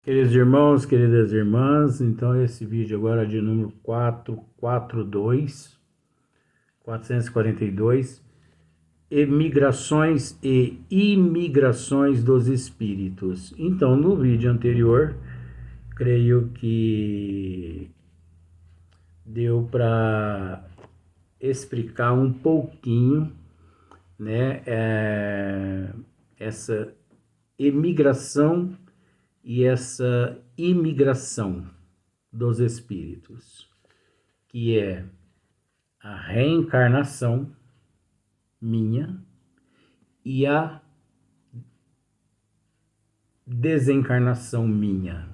Queridos irmãos, queridas irmãs, então esse vídeo agora é de número 442, Emigrações e imigrações dos espíritos. Então, no vídeo anterior, creio que deu para explicar um pouquinho, né, essa emigração e essa imigração dos espíritos, que é a reencarnação minha e a desencarnação minha.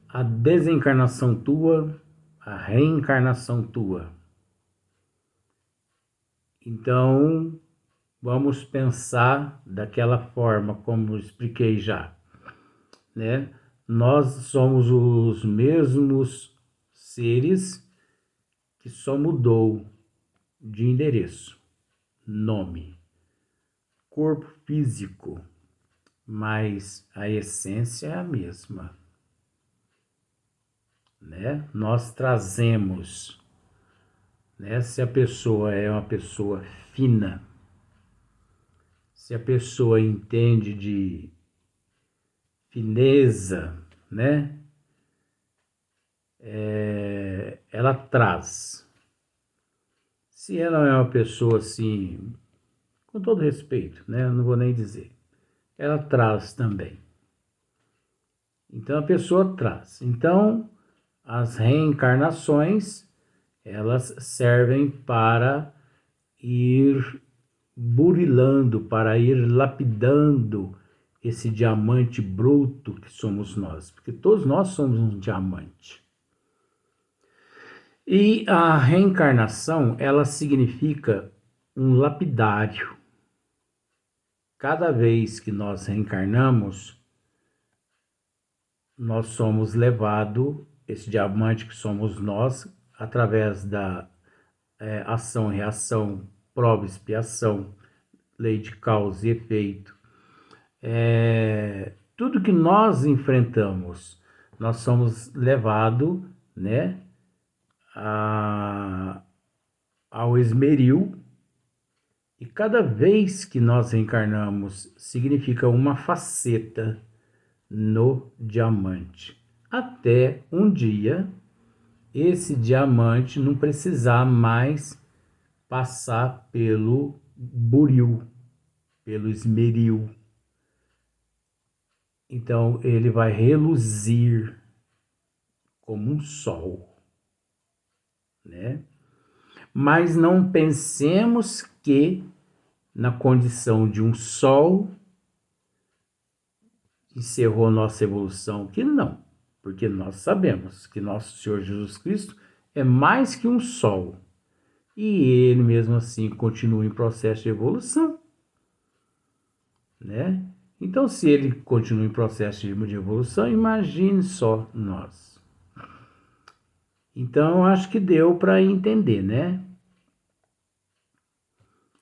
A desencarnação tua, a reencarnação tua. Então, vamos pensar daquela forma, como eu expliquei já, né? Nós somos os mesmos seres que só mudou de endereço, nome, corpo físico, mas a essência é a mesma, né? Nós trazemos, né? Se a pessoa é uma pessoa fina, se a pessoa entende de fineza, né? Ela traz. Se ela é uma pessoa assim, com todo respeito, né? Não vou nem dizer. Ela traz também. Então a pessoa traz. Então as reencarnações, elas servem para ir burilando, para ir lapidando esse diamante bruto que somos nós, porque todos nós somos um diamante. E a reencarnação, ela significa um lapidário. Cada vez que nós reencarnamos, nós somos levados, esse diamante que somos nós, através da ação, reação, prova, expiação, lei de causa e efeito. Tudo que nós enfrentamos, nós somos levados, né, ao esmeril, e cada vez que nós reencarnamos significa uma faceta no diamante, até um dia esse diamante não precisar mais passar pelo buril, pelo esmeril. Então ele vai reluzir como um sol, né? Mas não pensemos que na condição de um sol encerrou nossa evolução, que não, porque nós sabemos que nosso Senhor Jesus Cristo é mais que um sol, e ele mesmo assim continua em processo de evolução, né? Então, se ele continua em processo de evolução, imagine só nós. Então, acho que deu para entender, né?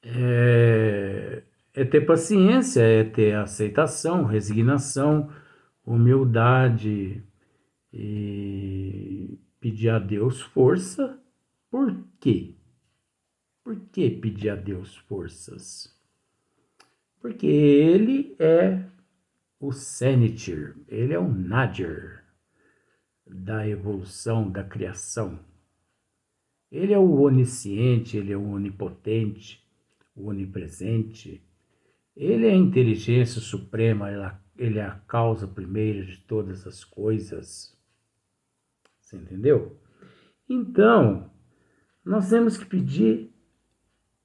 É ter paciência, é ter aceitação, resignação, humildade e pedir a Deus força. Por quê? Por que pedir a Deus forças? Porque ele é o Senator, ele é o Nadir da evolução, da criação. Ele é o onisciente, ele é o onipotente, o onipresente. Ele é a inteligência suprema, ele é a causa primeira de todas as coisas. Você entendeu? Então, nós temos que pedir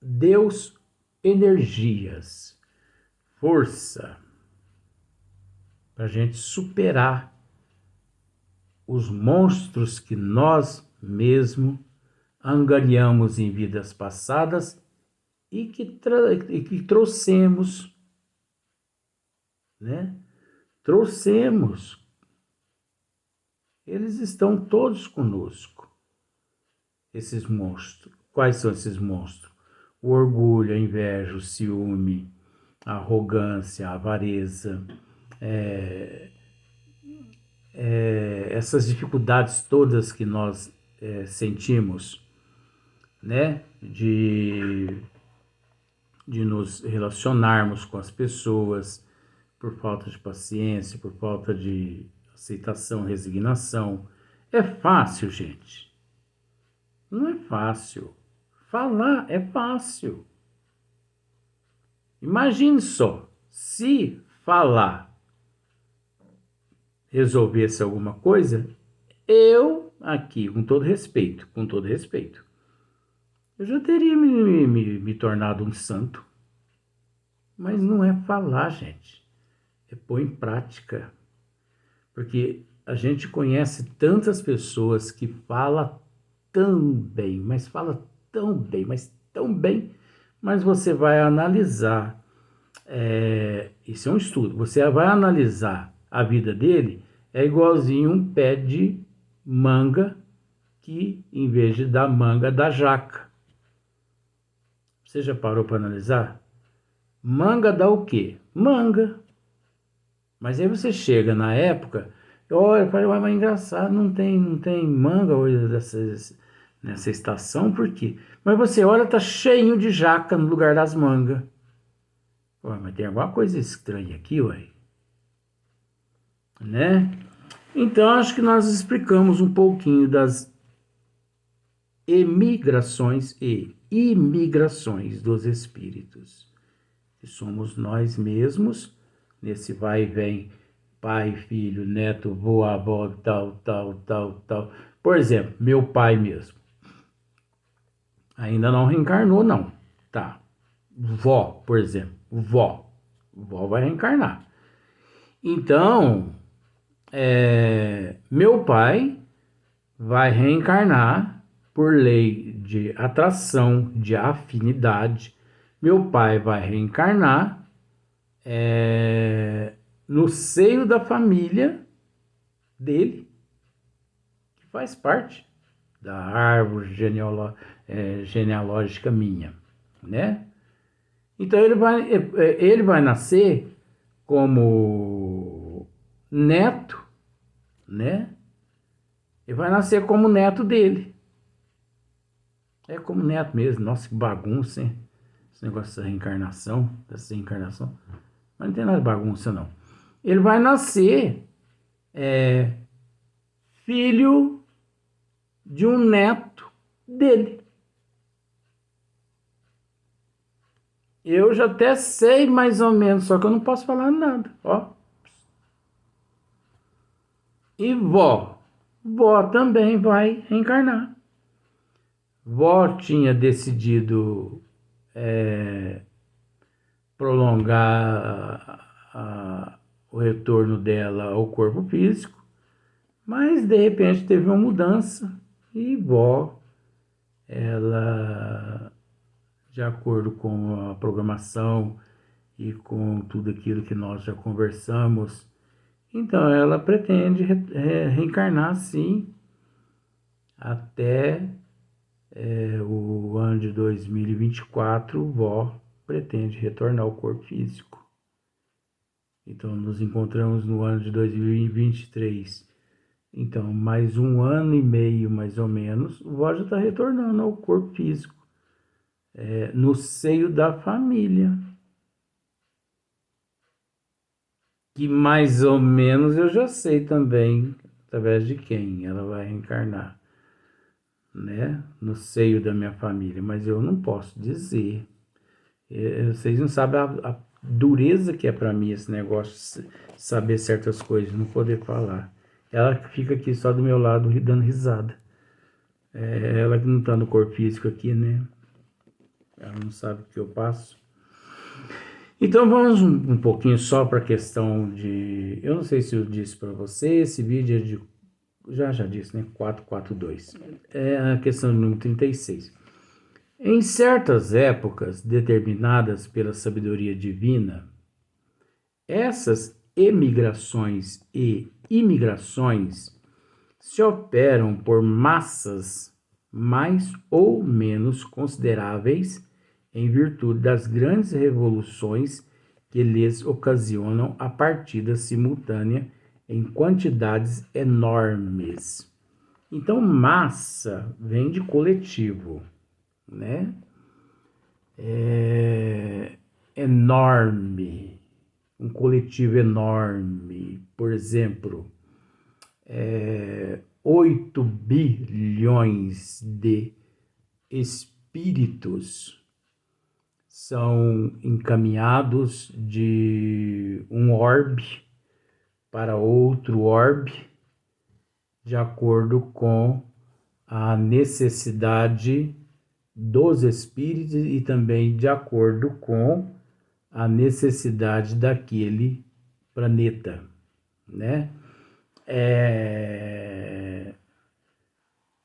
Deus energias, força, para a gente superar os monstros que nós mesmos angariamos em vidas passadas e que trouxemos, né? Trouxemos. Eles estão todos conosco, esses monstros. Quais são esses monstros? O orgulho, a inveja, o ciúme, a arrogância, a avareza, essas dificuldades todas que nós sentimos, né, de nos relacionarmos com as pessoas por falta de paciência, por falta de aceitação, resignação. É fácil, gente? Não é fácil. Falar é fácil. Imagine só, se falar resolvesse alguma coisa, eu aqui, com todo respeito, eu já teria me tornado um santo. Mas não é falar, gente. É pôr em prática. Porque a gente conhece tantas pessoas que falam tão bem, mas fala tão bem, mas tão bem, mas você vai analisar, isso é um estudo, você vai analisar a vida dele, é igualzinho um pé de manga que, em vez de dar manga, dá jaca. Você já parou para analisar? Manga dá o quê? Manga. Mas aí você chega na época, olha, mas é engraçado, não tem manga hoje nessa estação, por quê? Mas você olha, tá cheinho de jaca no lugar das mangas. Ué, mas tem alguma coisa estranha aqui, ué. Né? Então, acho que nós explicamos um pouquinho das emigrações e imigrações dos espíritos, que somos nós mesmos, nesse vai e vem, pai, filho, neto, vô, avó, tal. Por exemplo, meu pai mesmo. Ainda não reencarnou, não. Tá. Vó, por exemplo. Vó vai reencarnar. Então, meu pai vai reencarnar por lei de atração, de afinidade. Meu pai vai reencarnar no seio da família dele, que faz parte da árvore genealógica minha, né? Então ele vai nascer como neto, né? Ele vai nascer como neto dele. É como neto mesmo. Nossa, que bagunça, hein? Esse negócio dessa reencarnação. Mas não tem nada de bagunça, não. Ele vai nascer filho de um neto dele. Eu já até sei mais ou menos, só que eu não posso falar nada, ó. E vó também vai reencarnar. Vó tinha decidido prolongar o retorno dela ao corpo físico, mas de repente teve uma mudança e vó, ela, de acordo com a programação e com tudo aquilo que nós já conversamos, então ela pretende reencarnar sim até o ano de 2024, vó pretende retornar ao corpo físico. Então nos encontramos no ano de 2023. Então, mais um ano e meio, mais ou menos, vó já está retornando ao corpo físico, no seio da família. Que mais ou menos eu já sei também, através de quem ela vai reencarnar, né? No seio da minha família, mas eu não posso dizer. Vocês não sabem a dureza que é para mim esse negócio de saber certas coisas, não poder falar. Ela fica aqui só do meu lado dando risada. Ela que não está no corpo físico aqui, né? Ela não sabe o que eu passo. Então vamos um pouquinho só para a questão de... Eu não sei se eu disse para você, esse vídeo é de... Já disse, né? 442. É a questão número 36. Em certas épocas determinadas pela sabedoria divina, essas emigrações e imigrações se operam por massas mais ou menos consideráveis em virtude das grandes revoluções que lhes ocasionam a partida simultânea em quantidades enormes. Então, massa vem de coletivo, né? Enorme, um coletivo enorme. Por exemplo, 8 bilhões de espíritos são encaminhados de um orbe para outro orbe, de acordo com a necessidade dos espíritos e também de acordo com a necessidade daquele planeta, né?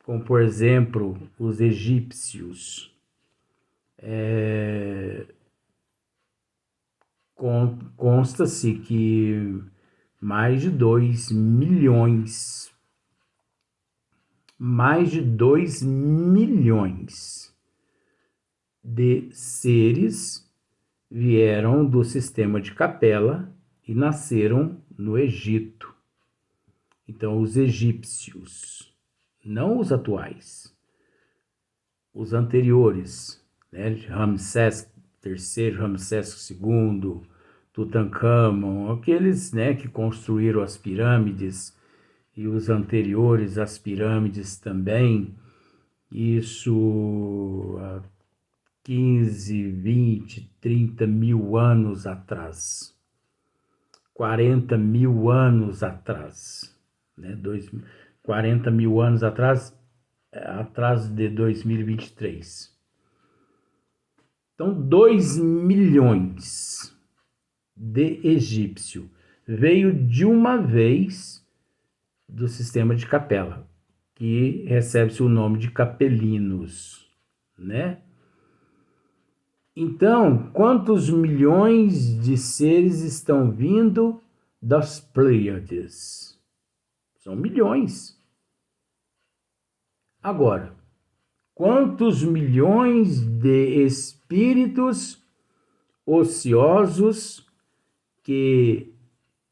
Como, por exemplo, os egípcios. Consta-se que mais de 2 milhões de seres vieram do sistema de Capela e nasceram no Egito. Então, os egípcios, não os atuais, os anteriores, né? Ramsés III, Ramsés II, Tutancâmon, aqueles, né, que construíram as pirâmides, e os anteriores às pirâmides também, isso há 15, 20, 30 mil anos atrás, 40 mil anos atrás, né? 40 mil anos atrás de 2023. Então, 2 milhões de egípcio veio de uma vez do sistema de Capela, que recebe-se o nome de capelinos, né? Então, quantos milhões de seres estão vindo das Pleiades? São milhões. Agora, quantos milhões de espíritos ociosos que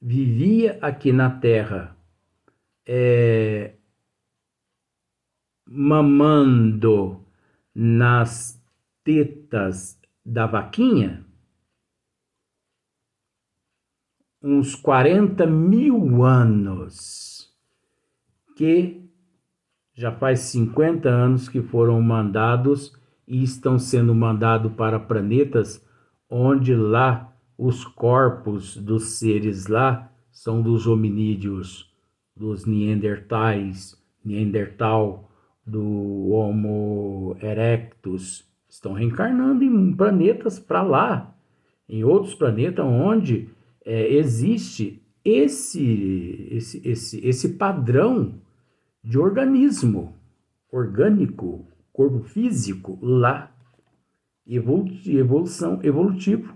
vivia aqui na Terra mamando nas tetas da vaquinha? Uns 40 mil anos, que já faz 50 anos que foram mandados e estão sendo mandados para planetas onde lá os corpos dos seres lá são dos hominídeos, dos Neandertal, do Homo erectus, estão reencarnando em planetas para lá, em outros planetas onde existe esse padrão de organismo orgânico, corpo físico lá, evolutivo.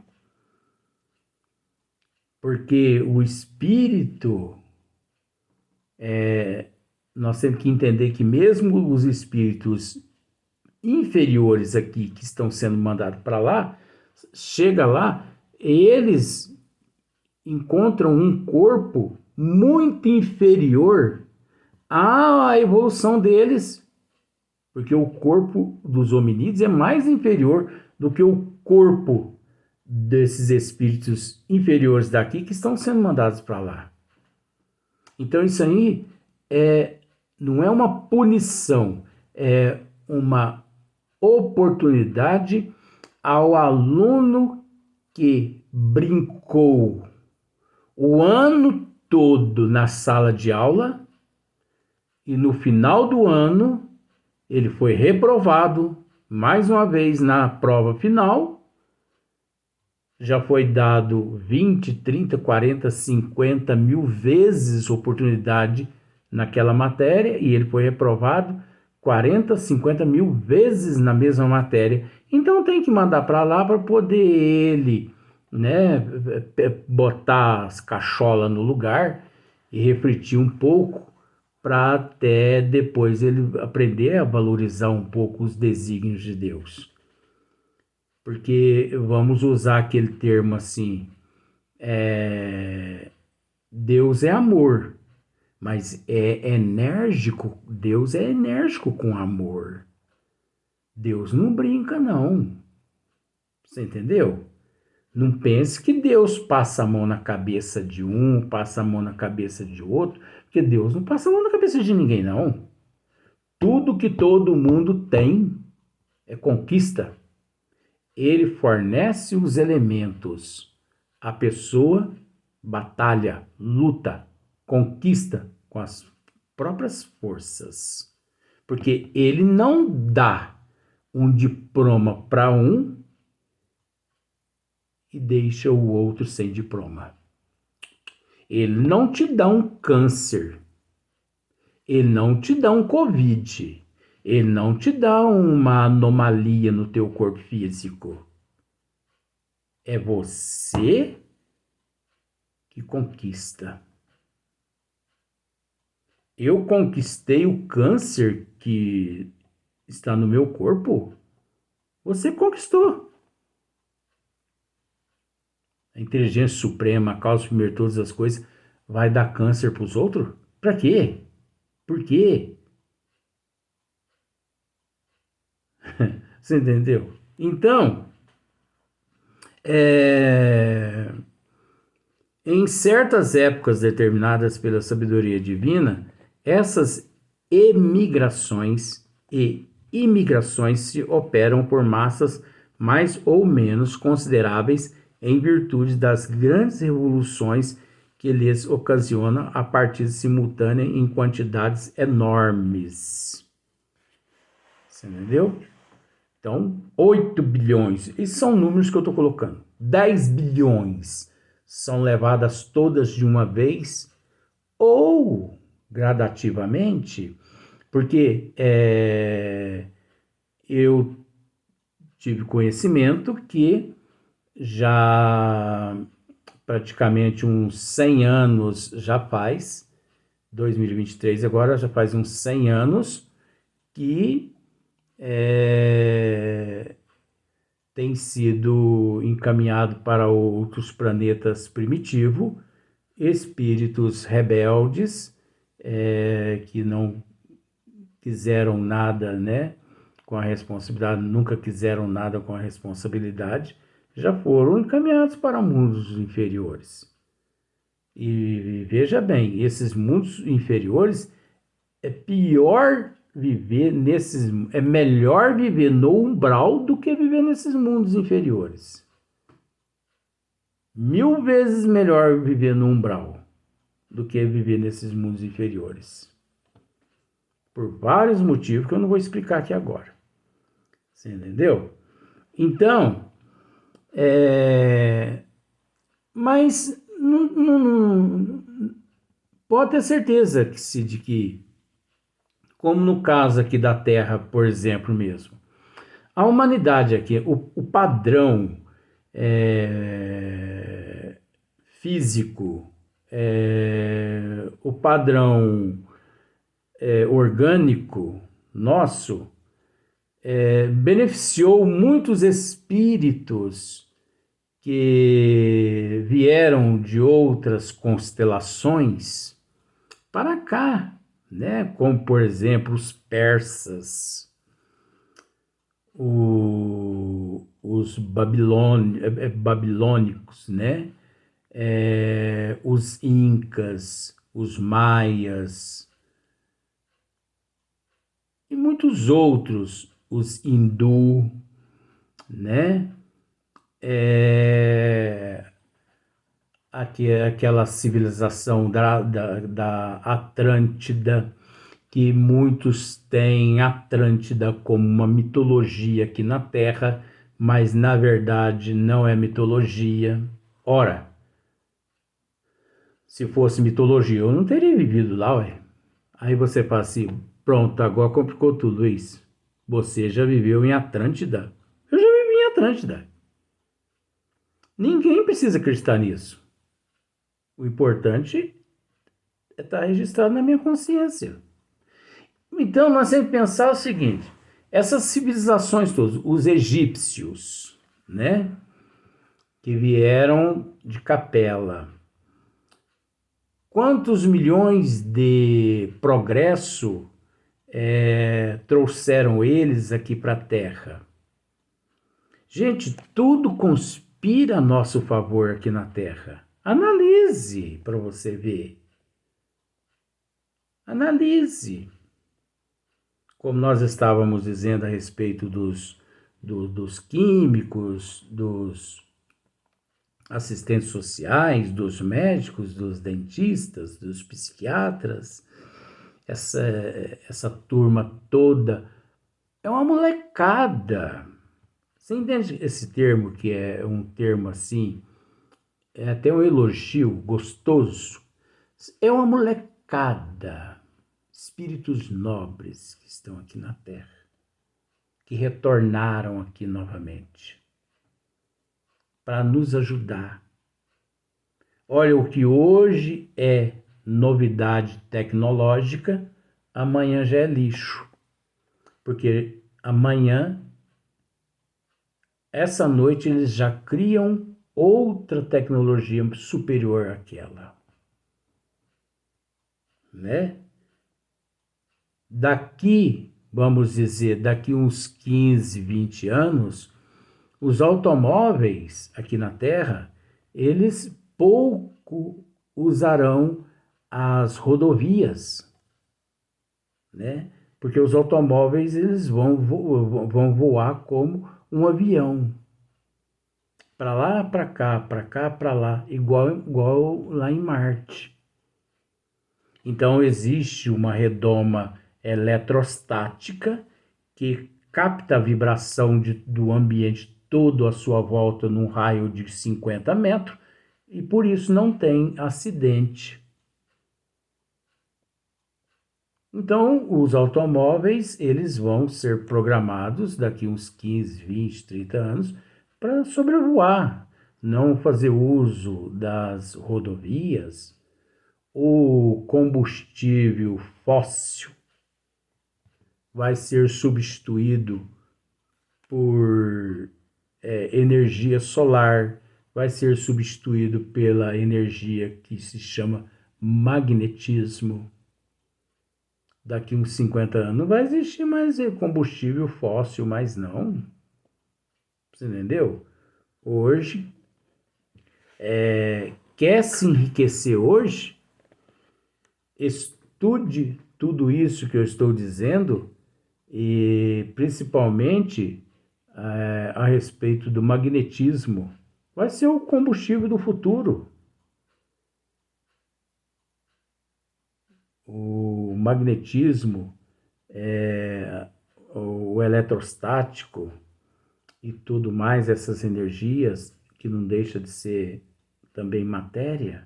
Porque o espírito, nós temos que entender que mesmo os espíritos inferiores aqui, que estão sendo mandados para lá, chega lá, eles encontram um corpo muito inferior à evolução deles, porque o corpo dos hominídeos é mais inferior do que o corpo desses espíritos inferiores daqui que estão sendo mandados para lá. Então isso aí não é uma punição, é uma oportunidade ao aluno que brincou o ano todo na sala de aula e no final do ano ele foi reprovado mais uma vez na prova final. Já foi dado 20, 30, 40, 50 mil vezes oportunidade naquela matéria e ele foi reprovado 40, 50 mil vezes na mesma matéria. Então tem que mandar para lá para poder ele, né, botar as cacholas no lugar e refletir um pouco para até depois ele aprender a valorizar um pouco os desígnios de Deus. Porque vamos usar aquele termo assim, Deus é amor, mas é enérgico. Deus é enérgico com amor. Deus não brinca, não. Você entendeu? Não pense que Deus passa a mão na cabeça de um, passa a mão na cabeça de outro, porque Deus não passa a mão na cabeça de ninguém, não. Tudo que todo mundo tem é conquista. Ele fornece os elementos. A pessoa batalha, luta, conquista com as próprias forças. Porque ele não dá um diploma para um e deixa o outro sem diploma. Ele não te dá um câncer. Ele não te dá um Covid. Ele não te dá uma anomalia no teu corpo físico. É você que conquista. Eu conquistei o câncer que está no meu corpo. Você conquistou. A inteligência suprema, a causa primeiro de todas as coisas, vai dar câncer para os outros? Para quê? Por quê? Você entendeu? Então, em certas épocas determinadas pela sabedoria divina, essas emigrações e imigrações se operam por massas mais ou menos consideráveis em virtude das grandes revoluções que lhes ocasiona a partida simultânea em quantidades enormes. Você entendeu? Então, 8 bilhões, esses são números que eu estou colocando. 10 bilhões são levadas todas de uma vez ou gradativamente, porque eu tive conhecimento que já praticamente uns 100 anos já faz, 2023 agora já faz uns 100 anos que tem sido encaminhado para outros planetas primitivos, espíritos rebeldes que não quiseram nada, né, com a responsabilidade, nunca quiseram nada com a responsabilidade, já foram encaminhados para mundos inferiores. E veja bem, esses mundos inferiores é pior viver nesses, é melhor viver no umbral do que viver nesses mundos inferiores. 1000 vezes melhor viver no umbral do que viver nesses mundos inferiores. Por vários motivos que eu não vou explicar aqui agora. Você entendeu? Então, mas não, pode ter certeza de que, como no caso aqui da Terra, por exemplo mesmo, a humanidade aqui, o padrão físico, o padrão orgânico nosso, beneficiou muitos espíritos que vieram de outras constelações para cá, né? Como, por exemplo, os persas, os babilônicos, né? Os incas, os maias e muitos outros, os hindu, né? Aquela civilização da Atlântida, que muitos têm Atlântida como uma mitologia aqui na Terra, mas na verdade não é mitologia. Ora, se fosse mitologia, eu não teria vivido lá, ué. Aí você fala assim, pronto, agora complicou tudo isso. Você já viveu em Atlântida? Eu já vivi em Atlântida. Ninguém precisa acreditar nisso. O importante é estar registrado na minha consciência. Então, nós temos que pensar o seguinte, essas civilizações todas, os egípcios, né, que vieram de Capela. Quantos milhões de progresso trouxeram eles aqui para a Terra? Gente, tudo conspira a nosso favor aqui na Terra. Analise para você ver. Analise. Como nós estávamos dizendo a respeito dos químicos, dos assistentes sociais, dos médicos, dos dentistas, dos psiquiatras, essa turma toda é uma molecada. Você entende esse termo, que é um termo assim, é até um elogio gostoso? É uma molecada, espíritos nobres que estão aqui na Terra, que retornaram aqui novamente para nos ajudar. Olha, o que hoje é novidade tecnológica, amanhã já é lixo. Porque amanhã, essa noite, eles já criam outra tecnologia superior àquela. Né? Daqui, vamos dizer, daqui uns 15, 20 anos, os automóveis aqui na Terra, eles pouco usarão as rodovias, né? Porque os automóveis eles vão voar como um avião. Para lá, para cá, para lá, igual lá em Marte. Então existe uma redoma eletrostática que capta a vibração do ambiente todo à sua volta num raio de 50 metros e por isso não tem acidente. Então, os automóveis, eles vão ser programados daqui uns 15, 20, 30 anos para sobrevoar, não fazer uso das rodovias. O combustível fóssil vai ser substituído por energia solar, vai ser substituído pela energia que se chama magnetismo. Daqui uns 50 anos não vai existir mais combustível fóssil, mais não. Você entendeu? Hoje, quer se enriquecer hoje? Estude tudo isso que eu estou dizendo e principalmente a respeito do magnetismo. Vai ser o combustível do futuro. O magnetismo, o eletrostático e tudo mais, essas energias que não deixa de ser também matéria,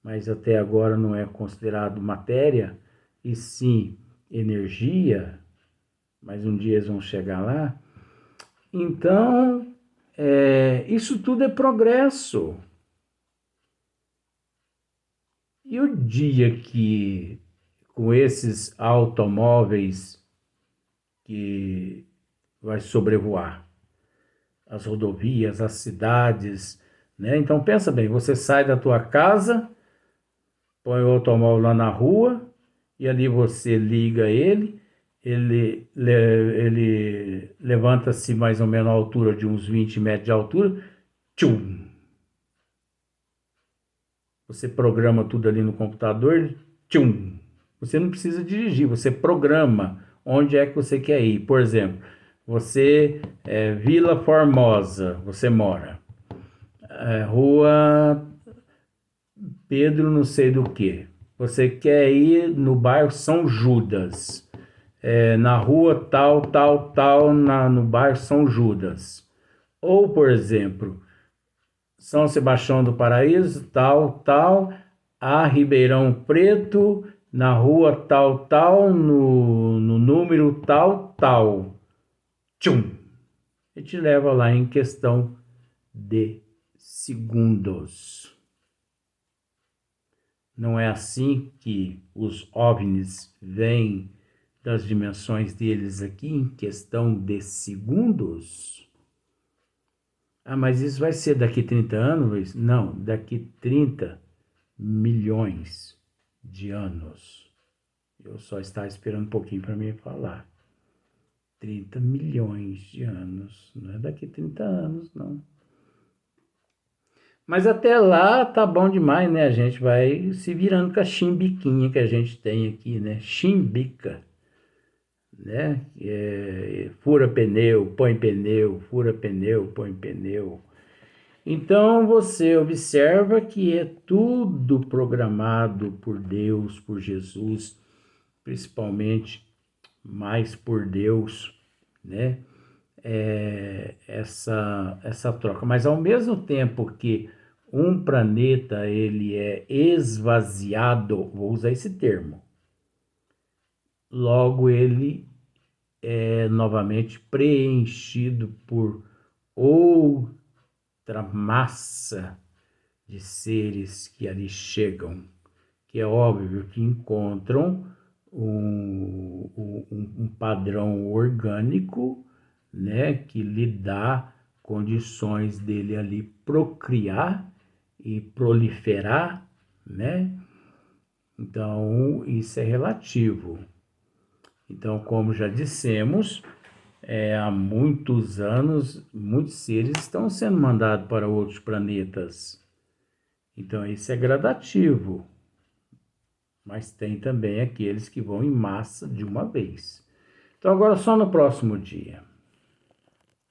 mas até agora não é considerado matéria, e sim energia, mas um dia eles vão chegar lá. Então, isso tudo é progresso. E o dia que, com esses automóveis que vai sobrevoar as rodovias, as cidades, né? Então pensa bem, você sai da tua casa, põe o automóvel lá na rua e ali você liga ele levanta-se mais ou menos à altura de uns 20 metros de altura, tchum! Você programa tudo ali no computador, tchum! Você não precisa dirigir, você programa onde é que você quer ir. Por exemplo, você Vila Formosa, você mora. Rua Pedro não sei do que. Você quer ir no bairro São Judas. Na rua tal, tal, tal, no bairro São Judas. Ou, por exemplo, São Sebastião do Paraíso, tal, tal, a Ribeirão Preto, na rua tal, tal, no número tal, tal. Tchum! E te leva lá em questão de segundos. Não é assim que os OVNIs vêm das dimensões deles aqui em questão de segundos? Ah, mas isso vai ser daqui 30 anos, Luiz? Não, daqui 30 milhões de anos. Eu só estava esperando um pouquinho para me falar. 30 milhões de anos. Não é daqui 30 anos, não. Mas até lá tá bom demais, né? A gente vai se virando com a chimbiquinha que a gente tem aqui, né? Chimbica, né? Fura pneu, fura pneu, põe pneu. Então você observa que é tudo programado por Deus, por Jesus, principalmente mais por Deus, né? Essa troca. Mas ao mesmo tempo que um planeta ele é esvaziado, vou usar esse termo, logo ele é novamente preenchido por outra massa de seres que ali chegam, que é óbvio que encontram um padrão orgânico, né, que lhe dá condições dele ali procriar e proliferar, né? Então, isso é relativo. Então, como já dissemos, há muitos anos, muitos seres estão sendo mandados para outros planetas. Então, isso é gradativo. Mas tem também aqueles que vão em massa de uma vez. Então, agora só no próximo dia.